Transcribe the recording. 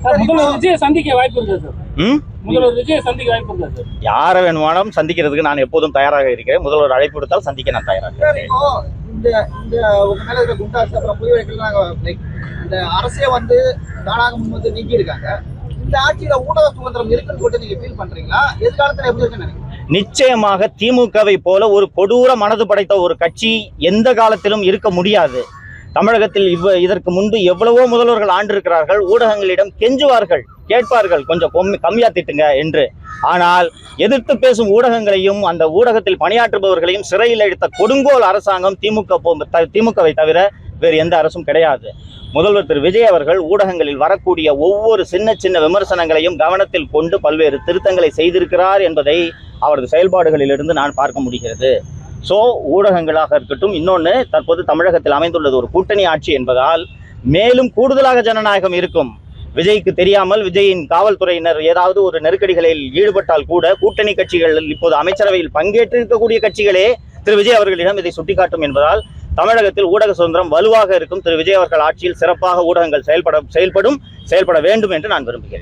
முதல்வர் விஜய் சந்திக்க வாய்ப்பு இருக்கு சார். முதல்வர் விஜய் சந்திக்க வாய்ப்பு இருக்கு சார். யாரை வேணுமானாலும் சந்திக்கிறதுக்கு நான் எப்போதும் தயாராக இருக்கிறேன். முதல்வர் அழைப்பு விடுத்தால் சந்திக்க நான் தயாராக இருக்கிறேன். இந்த உங்க மேல இருக்க குண்டாஸ் அப்புறம் புதிய வழக்குகள் இந்த அரசே வந்து தானாக முன் வந்து நீக்கி இருக்காங்க. இந்த ஆட்சியில ஊடக சுதந்திரம் இருக்குன்னு சொல்லிட்டு நீங்க ஃபீல் பண்றீங்களா? எதிர்காலத்துல எப்படி இருக்குன்னு நினைக்கிறீங்க? நிச்சயமாக திமுகவை போல ஒரு கொடூர மனது படைத்த ஒரு கட்சி எந்த காலத்திலும் இருக்க முடியாது. தமிழகத்தில் இதற்கு முன்பு எவ்வளவோ முதல்வர்கள் ஆண்டிருக்கிறார்கள். ஊடகங்களிடம் கெஞ்சுவார்கள், கேட்பார்கள், கொஞ்சம் கம்மியா திட்டுங்க என்று. ஆனால் எதிர்த்து பேசும் ஊடகங்களையும் அந்த ஊடகத்தில் பணியாற்றுபவர்களையும் சிறையில் அடைத்த கொடுங்கோல் அரசாங்கம் திமுகவை தவிர வேறு எந்த அரசும் கிடையாது. முதல்வர் திரு விஜய் அவர்கள் ஊடகங்களில் வரக்கூடிய ஒவ்வொரு சின்ன சின்ன விமர்சனங்களையும் கவனத்தில் கொண்டு பல்வேறு திருத்தங்களை செய்திருக்கிறார் என்பதை அவரது செயல்பாடுகளிலிருந்து நான் பார்க்க முடிகிறது. ஸோ ஊடகங்களாக இருக்கட்டும், இன்னொன்று தற்போது தமிழகத்தில் அமைந்துள்ளது ஒரு கூட்டணி ஆட்சி என்பதால் மேலும் கூடுதலாக ஜனநாயகம் இருக்கும். விஜய்க்கு தெரியாமல் விஜயின் காவல்துறையினர் ஏதாவது ஒரு நெருக்கடிகளில் ஈடுபட்டால் கூட கூட்டணி கட்சிகள் இப்போது அமைச்சரவையில் பங்கேற்றிருக்கக்கூடிய கட்சிகளே திரு விஜய் அவர்களிடம் இதை சுட்டிக்காட்டும் என்பதால் தமிழகத்தில் ஊடக சுதந்திரம் வலுவாக இருக்கும். திரு விஜய் அவர்கள் ஆட்சியில் சிறப்பாக ஊடகங்கள் செயல்பட வேண்டும் என்று நான் விரும்புகிறேன்.